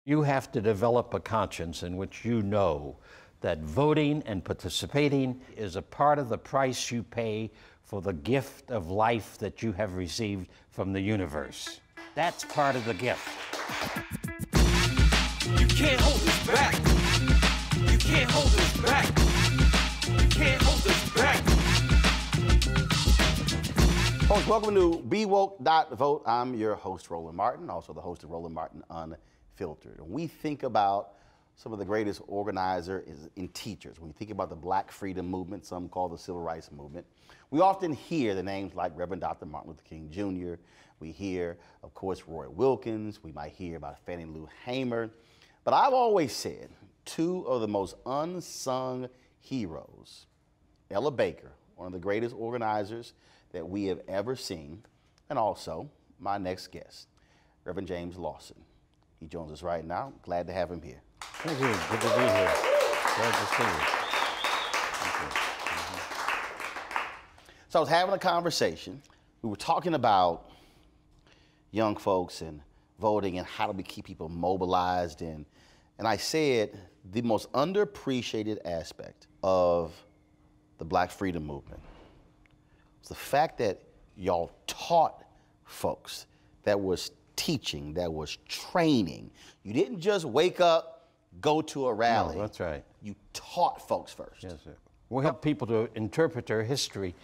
You have to develop a conscience in which you know that voting and participating is a part of the price you pay for the gift of life that you have received from the universe. That's part of the gift. You can't hold us back. You can't hold us back. You can't hold us back. Folks, welcome to Be Woke.Vote. I'm your host, Roland Martin, also the host of Roland Martin Unfiltered. And we think about some of the greatest organizers in teachers. When we think about the Black freedom movement, some call the Civil Rights movement, we often hear the names like Reverend Dr. Martin Luther King Jr. We hear, of course, Roy Wilkins. We might hear about Fannie Lou Hamer. But I've always said two of the most unsung heroes, Ella Baker, one of the greatest organizers that we have ever seen, and also my next guest, Reverend James Lawson. He joins us right now. Glad to have him here. Thank you. Good to be here. Glad to see you. Thank you. So I was having a conversation. We were talking about young folks and voting and how do we keep people mobilized. And I said the most underappreciated aspect of the Black freedom movement was the fact that y'all taught folks, that was teaching, that was training. You didn't just wake up, go to a rally. No, that's right. You taught folks first. Yes, sir. We help people to interpret their history,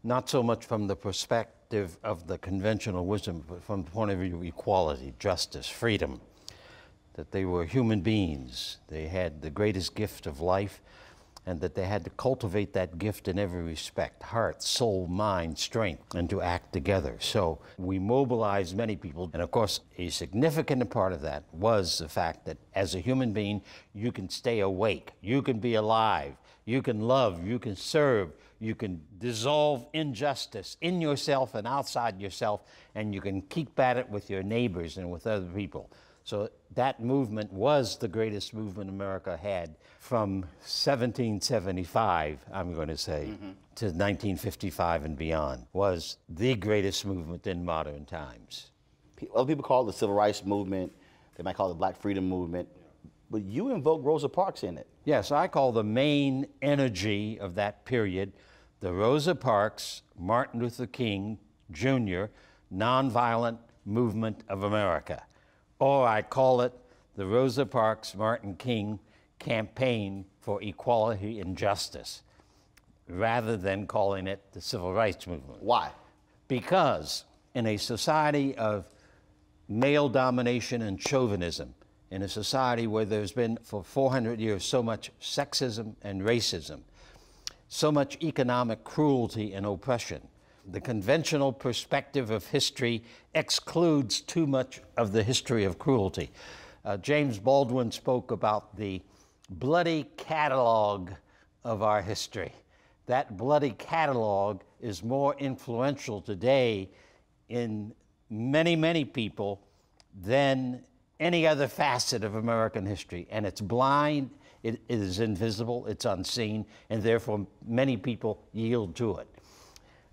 not so much from the perspective of the conventional wisdom, but from the point of view of equality, justice, freedom, that they were human beings. They had the greatest gift of life, and that they had to cultivate that gift in every respect, heart, soul, mind, strength, and to act together. So we mobilized many people, and of course, a significant part of that was the fact that as a human being, you can stay awake, you can be alive, you can love, you can serve, you can dissolve injustice in yourself and outside yourself, and you can keep at it with your neighbors and with other people. So that movement was the greatest movement America had from 1775, I'm going to say, to 1955 and beyond, was the greatest movement in modern times. Other people call it the Civil Rights movement. They might call it the Black freedom movement. But you invoke Rosa Parks in it. Yes, I call the main energy of that period the Rosa Parks, Martin Luther King Jr. Nonviolent Movement of America. Or I call it the Rosa Parks Martin King Campaign for Equality and Justice, rather than calling it the Civil Rights Movement. Why? Because in a society of male domination and chauvinism, in a society where there's been for 400 years so much sexism and racism, so much economic cruelty and oppression, the conventional perspective of history excludes too much of the history of cruelty. James Baldwin spoke about the bloody catalog of our history. That bloody catalog is more influential today in many, many people than any other facet of American history. And it's blind, it is invisible, it's unseen, and therefore many people yield to it.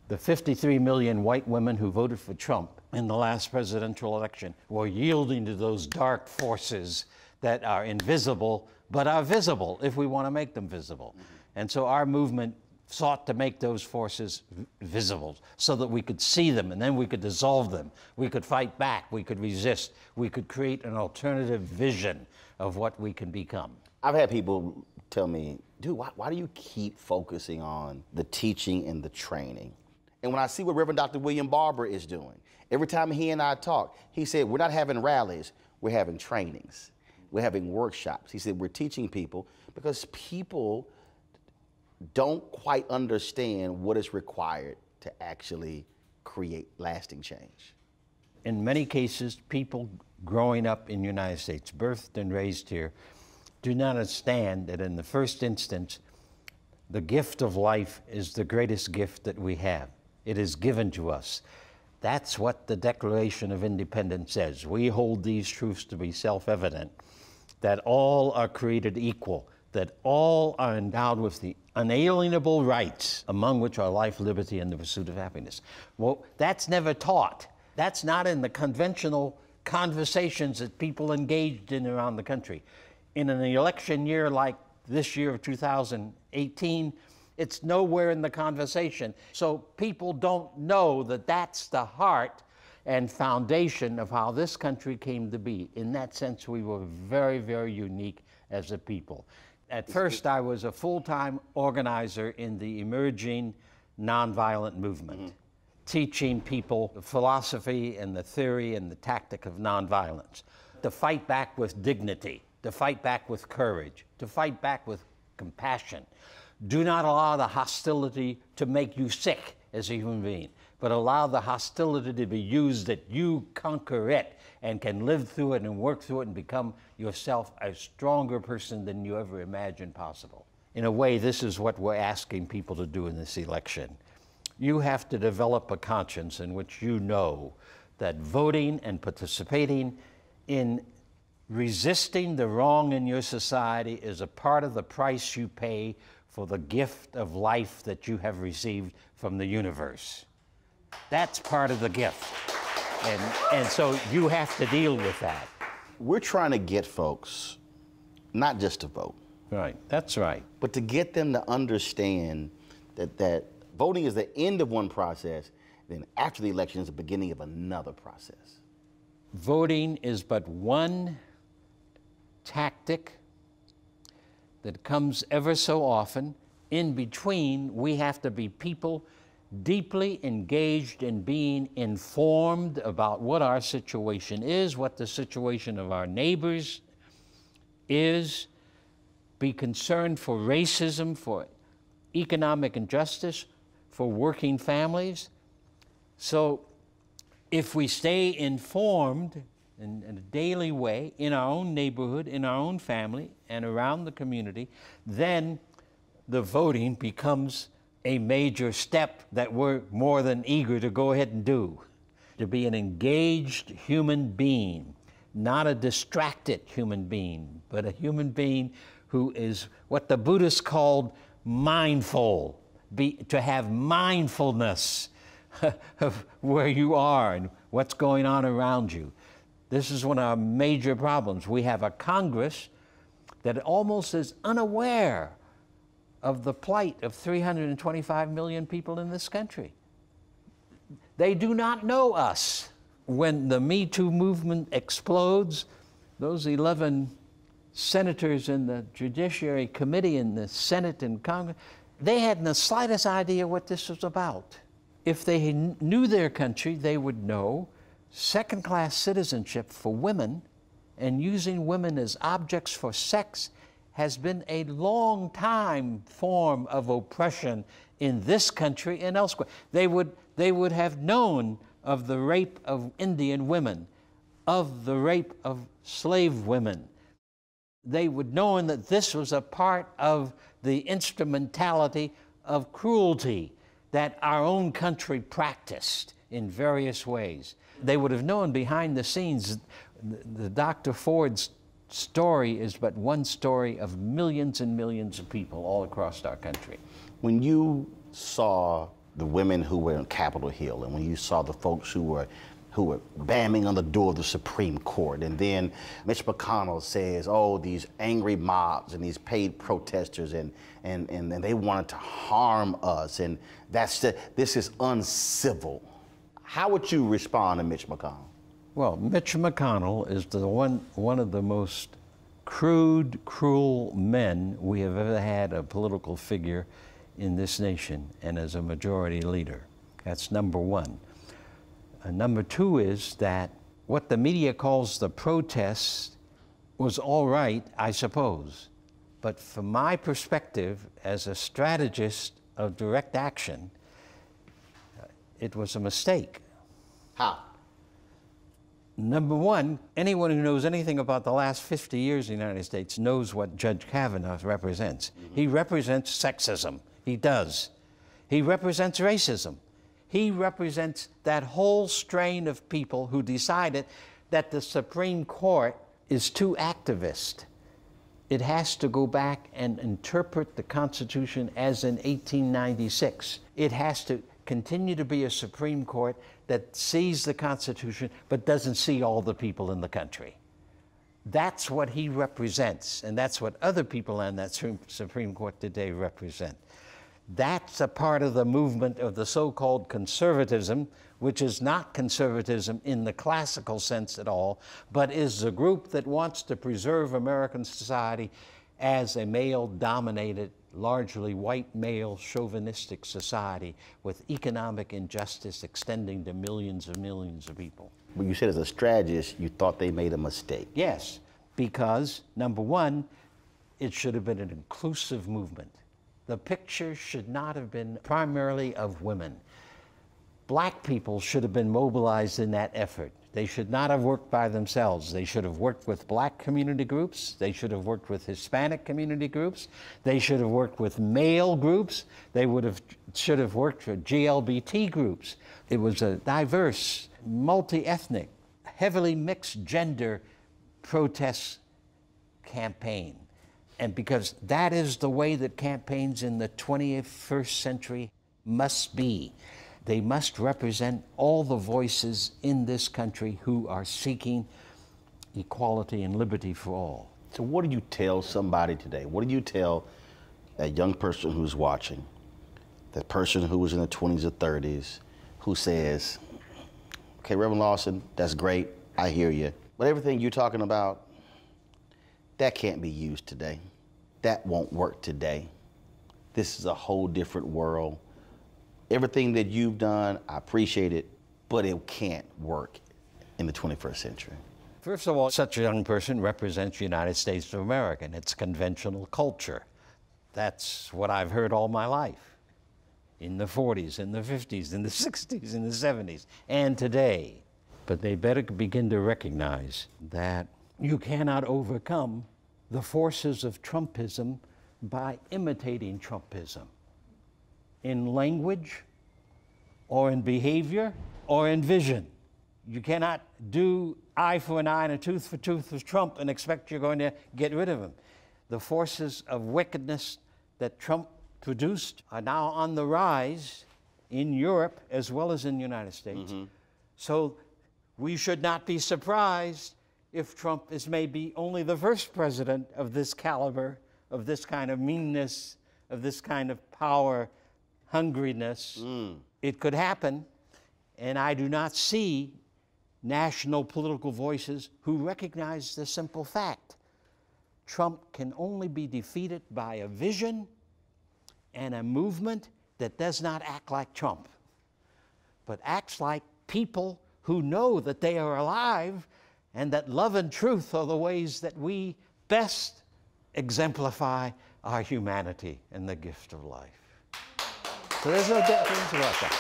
The 53 million white women who voted for Trump in the last presidential election were yielding to those dark forces that are invisible, but are visible if we want to make them visible. And so our movement sought to make those forces visible so that we could see them, and then we could dissolve them. We could fight back, we could resist, we could create an alternative vision of what we can become. I've had people tell me, dude, why do you keep focusing on the teaching and the training? And when I see what Reverend Dr. William Barber is doing, every time he and I talk, he said, we're not having rallies, we're having trainings. we're having workshops. He said we're teaching people because people don't quite understand what is required to actually create lasting change. In many cases, people growing up in the United States, birthed and raised here, do not understand that in the first instance, the gift of life is the greatest gift that we have. It is given to us. That's what the Declaration of Independence says. We hold these truths to be self-evident, that all are created equal, that all are endowed with the unalienable rights, among which are life, liberty, and the pursuit of happiness. Well, that's never taught. That's not in the conventional conversations that people engaged in around the country. In an election year like this year of 2018, it's nowhere in the conversation. So people don't know that that's the heart and foundation of how this country came to be. In that sense, we were very, very unique as a people. At first, I was a full-time organizer in the emerging nonviolent movement, teaching people the philosophy and the theory and the tactic of nonviolence, to fight back with dignity, to fight back with courage, to fight back with compassion. Do not allow the hostility to make you sick as a human being, but allow the hostility to be used that you conquer it and can live through it and work through it and become yourself a stronger person than you ever imagined possible. In a way, this is what we're asking people to do in this election. You have to develop a conscience in which you know that voting and participating in resisting the wrong in your society is a part of the price you pay for the gift of life that you have received from the universe. That's part of the gift. And so you have to deal with that. We're trying to get folks not just to vote. Right, that's right. But to get them to understand that voting is the end of one process, then after the election is the beginning of another process. Voting is but one tactic that comes ever so often. In between, we have to be people deeply engaged in being informed about what our situation is, what the situation of our neighbors is, be concerned for racism, for economic injustice, for working families. So if we stay informed in a daily way, in our own neighborhood, in our own family, and around the community, then the voting becomes a major step that we're more than eager to go ahead and do. To be an engaged human being, not a distracted human being, but a human being who is what the Buddhists called mindful, to have mindfulness of where you are and what's going on around you. This is one of our major problems. We have a Congress that almost is unaware of the plight of 325 million people in this country. They do not know us. When the Me Too movement explodes, those 11 senators in the Judiciary Committee in the Senate and Congress, they hadn't the slightest idea what this was about. If they knew their country, they would know second-class citizenship for women and using women as objects for sex has been a long time form of oppression in this country and elsewhere. They would have known of the rape of Indian women, of the rape of slave women. They would know that this was a part of the instrumentality of cruelty that our own country practiced in various ways. They would have known behind the scenes. The Dr. Ford's story is but one story of millions and millions of people all across our country. When you saw the women who were on Capitol Hill, and when you saw the folks who were banging on the door of the Supreme Court, and then Mitch McConnell says, oh, these angry mobs and these paid protesters, and they wanted to harm us, and this is uncivil. How would you respond to Mitch McConnell? Well, Mitch McConnell is one of the most crude, cruel men we have ever had a political figure in this nation and as a majority leader. That's number one. Number two is that what the media calls the protests was all right, I suppose. But from my perspective as a strategist of direct action, it was a mistake. How? Number one, anyone who knows anything about the last 50 years in the United States knows what Judge Kavanaugh represents. He represents sexism. He does. He represents racism. He represents that whole strain of people who decided that the Supreme Court is too activist. It has to go back and interpret the Constitution as in 1896. It has to continue to be a Supreme Court that sees the Constitution but doesn't see all the people in the country. That's what he represents, and that's what other people on that Supreme Court today represent. That's a part of the movement of the so-called conservatism, which is not conservatism in the classical sense at all, but is a group that wants to preserve American society as a male-dominated, largely white male chauvinistic society with economic injustice extending to millions and millions of people. When you said as a strategist, you thought they made a mistake. Yes, because number one, it should have been an inclusive movement. The picture should not have been primarily of women. Black people should have been mobilized in that effort. They should not have worked by themselves. They should have worked with black community groups. They should have worked with Hispanic community groups. They should have worked with male groups. They should have worked with GLBT groups. It was a diverse, multi-ethnic, heavily mixed gender protest campaign. And because that is the way that campaigns in the 21st century must be. They must represent all the voices in this country who are seeking equality and liberty for all. So what do you tell somebody today? What do you tell a young person who's watching, that person who was in their 20s or 30s, who says, okay, Reverend Lawson, that's great, I hear you, but everything you're talking about, that can't be used today. That won't work today. This is a whole different world. Everything that you've done, I appreciate it, but it can't work in the 21st century. First of all, such a young person represents the United States of America and its conventional culture. That's what I've heard all my life, in the 40s, in the 50s, in the 60s, in the 70s, and today. But they better begin to recognize that you cannot overcome the forces of Trumpism by imitating Trumpism in language or in behavior or in vision. You cannot do eye for an eye and a tooth for tooth with Trump and expect you're going to get rid of him. The forces of wickedness that Trump produced are now on the rise in Europe as well as in the United States. So we should not be surprised if Trump is maybe only the first president of this caliber, of this kind of meanness, of this kind of power hungriness. It could happen, and I do not see national political voices who recognize the simple fact. Trump can only be defeated by a vision and a movement that does not act like Trump, but acts like people who know that they are alive and that love and truth are the ways that we best exemplify our humanity and the gift of life. So there's no difference about that.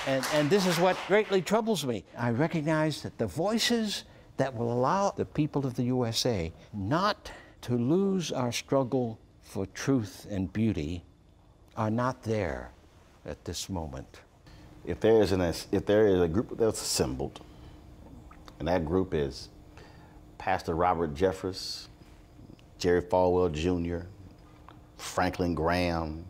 And this is what greatly troubles me. I recognize that the voices that will allow the people of the USA not to lose our struggle for truth and beauty are not there at this moment. If there is a group that's assembled, and that group is Pastor Robert Jeffress, Jerry Falwell Jr., Franklin Graham,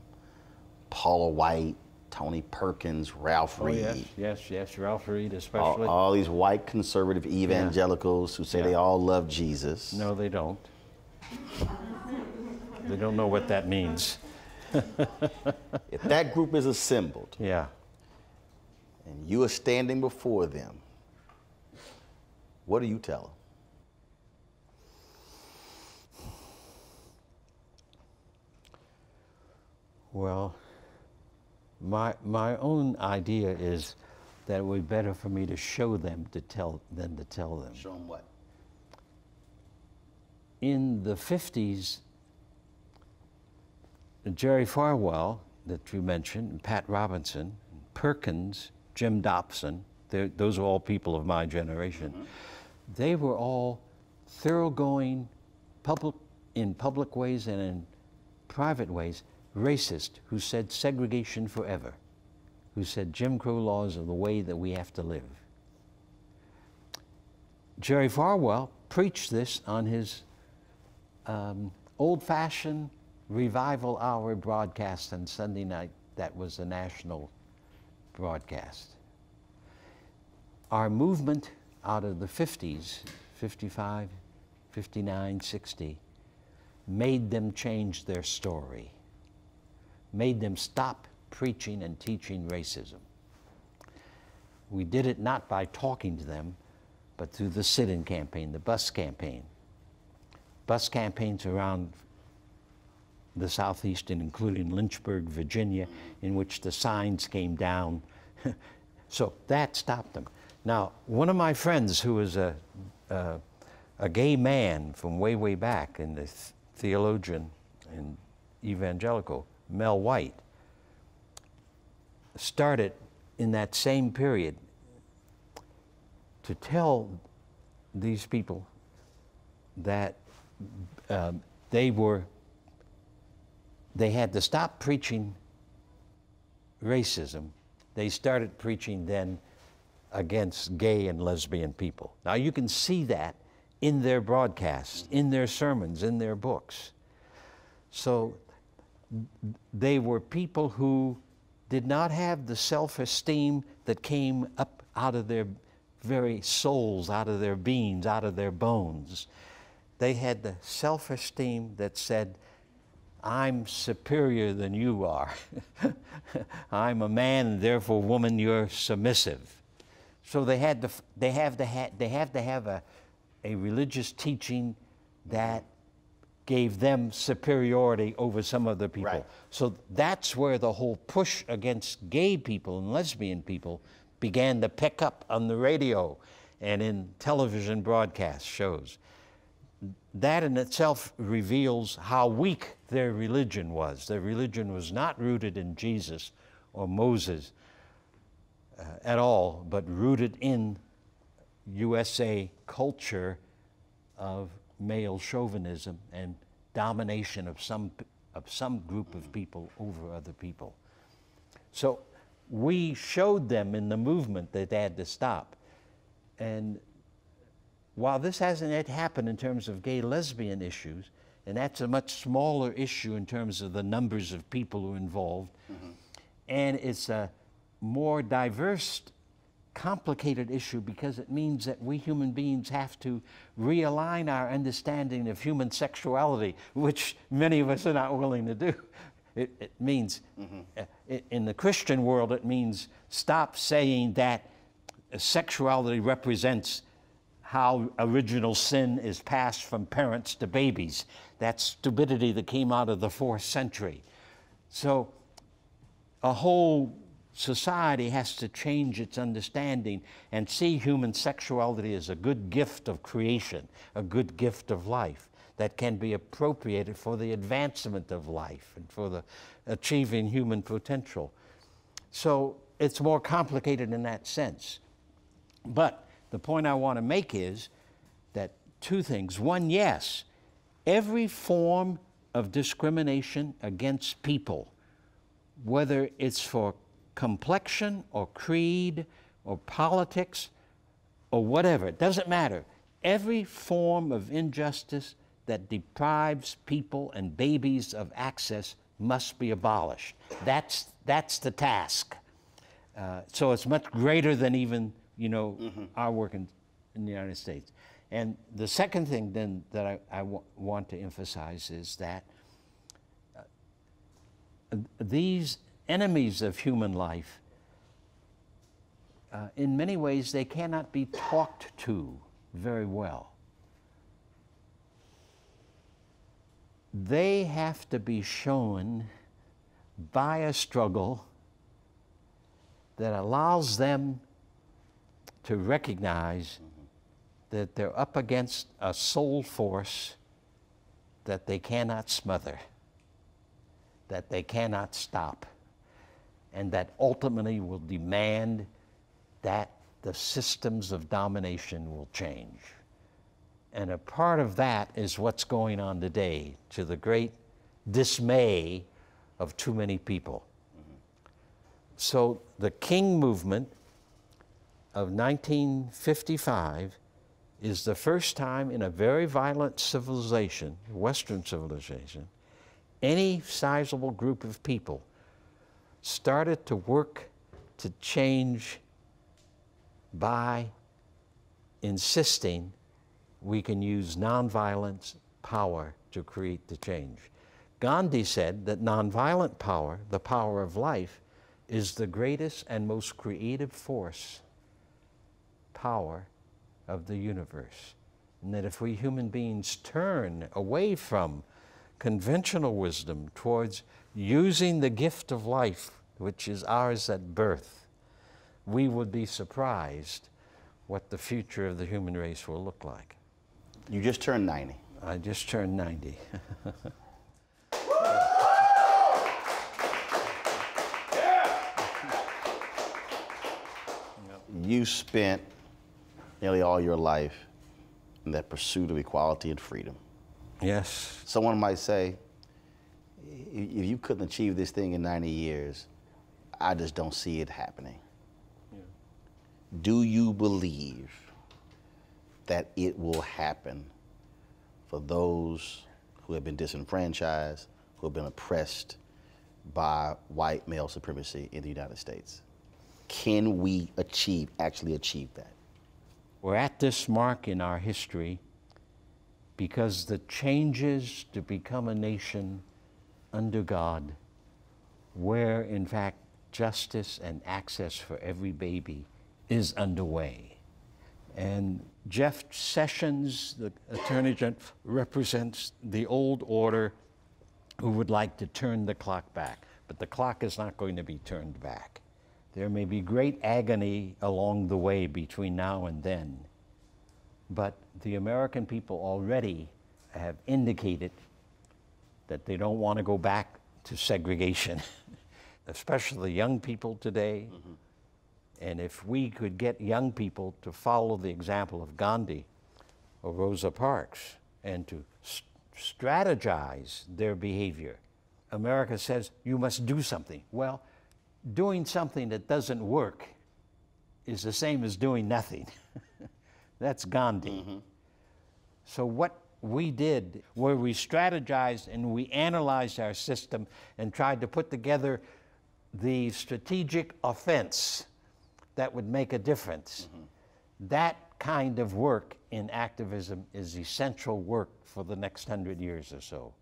Paula White, Tony Perkins, Ralph Reed. Yes, Ralph Reed especially. All these white conservative evangelicals who say they all love Jesus. No, they don't. They don't know what that means. If that group is assembled, and you are standing before them, what do you tell them? Well, my own idea is that it would be better for me to show them than to tell them. Show them what? In the 50s, Jerry Falwell, that you mentioned, and Pat Robinson, Perkins, Jim Dobson, those are all people of my generation. Mm-hmm. They were all thoroughgoing, in public ways and in private ways, racist, who said segregation forever, who said Jim Crow laws are the way that we have to live. Jerry Falwell preached this on his old-fashioned revival hour broadcast on Sunday night. That was a national broadcast. Our movement out of the 50s, 55, 59, 60, made them change their story, made them stop preaching and teaching racism. We did it not by talking to them, but through the sit-in campaign, the bus campaign. Bus campaigns around the Southeast, including Lynchburg, Virginia, in which the signs came down. So that stopped them. Now, one of my friends who was a gay man from way, way back, and the theologian and evangelical, Mel White, started in that same period to tell these people that they had to stop preaching racism. They started preaching then against gay and lesbian people. Now you can see that in their broadcasts, in their sermons, in their books. So they were people who did not have the self-esteem that came up out of their very souls, out of their beings, out of their bones. They had the self-esteem that said, I'm superior than you are. I'm a man, and therefore, woman, you're submissive. So they have to have a religious teaching that gave them superiority over some other people. Right. So that's where the whole push against gay people and lesbian people began to pick up on the radio and in television broadcast shows. That in itself reveals how weak their religion was. Their religion was not rooted in Jesus or Moses at all, but rooted in USA culture of male chauvinism and domination of some group of people over other people. So we showed them in the movement that they had to stop. And while this hasn't yet happened in terms of gay lesbian issues, and that's a much smaller issue in terms of the numbers of people who are involved, and it's a more diverse, complicated issue because it means that we human beings have to realign our understanding of human sexuality, which many of us are not willing to do. It means, in the Christian world, it means stop saying that sexuality represents how original sin is passed from parents to babies. That's stupidity that came out of the 4th century. So a whole society has to change its understanding and see human sexuality as a good gift of creation, a good gift of life that can be appropriated for the advancement of life and for the achieving human potential. So it's more complicated in that sense. But the point I want to make is that two things. One, yes, every form of discrimination against people, whether it's for complexion or creed or politics or whatever, it doesn't matter. Every form of injustice that deprives people and babies of access must be abolished. That's the task. So it's much greater than even, you know, our work in the United States. And the second thing then that I want to emphasize is that these enemies of human life, in many ways, they cannot be talked to very well. They have to be shown by a struggle that allows them to recognize that they're up against a soul force that they cannot smother, that they cannot stop, and that ultimately will demand that the systems of domination will change. And a part of that is what's going on today, to the great dismay of too many people. So the King movement of 1955 is the first time in a very violent civilization, Western civilization, any sizable group of people started to work to change by insisting we can use nonviolence power to create the change. Gandhi said that nonviolent power, the power of life, is the greatest and most creative power of the universe. And that if we human beings turn away from conventional wisdom towards using the gift of life, which is ours at birth, we would be surprised what the future of the human race will look like. You just turned 90. I just turned 90. You spent nearly all your life in that pursuit of equality and freedom. Yes. Someone might say, if you couldn't achieve this thing in 90 years, I just don't see it happening. Yeah. Do you believe that it will happen for those who have been disenfranchised, who have been oppressed by white male supremacy in the United States? Can we actually achieve that? We're at this mark in our history because the changes to become a nation under God, where in fact justice and access for every baby is underway. And Jeff Sessions, the Attorney General, represents the old order who would like to turn the clock back. But the clock is not going to be turned back. There may be great agony along the way between now and then, but the American people already have indicated that they don't want to go back to segregation, especially young people today. Mm-hmm. And if we could get young people to follow the example of Gandhi or Rosa Parks and to strategize their behavior. America says, you must do something. Well, doing something that doesn't work is the same as doing nothing. That's Gandhi. Mm-hmm. So what we did, where we strategized and we analyzed our system and tried to put together the strategic offense that would make a difference. Mm-hmm. That kind of work in activism is essential work for the next 100 years or so.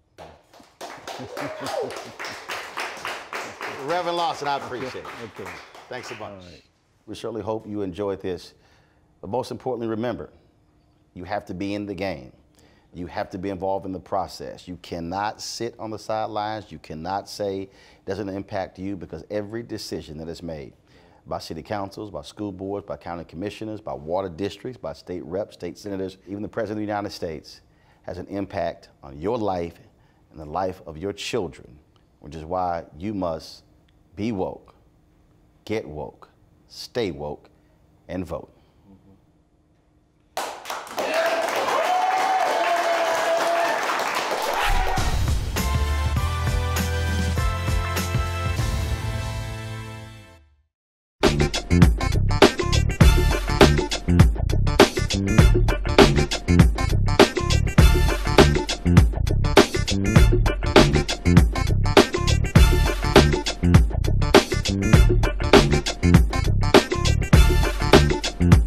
Reverend Lawson, I appreciate it. Okay. Thanks so much. All right. We certainly hope you enjoyed this. But most importantly, remember, you have to be in the game. You have to be involved in the process. You cannot sit on the sidelines. You cannot say it doesn't impact you, because every decision that is made by city councils, by school boards, by county commissioners, by water districts, by state reps, state senators, even the President of the United States has an impact on your life and the life of your children, which is why you must be woke, get woke, stay woke, and vote. Thank you.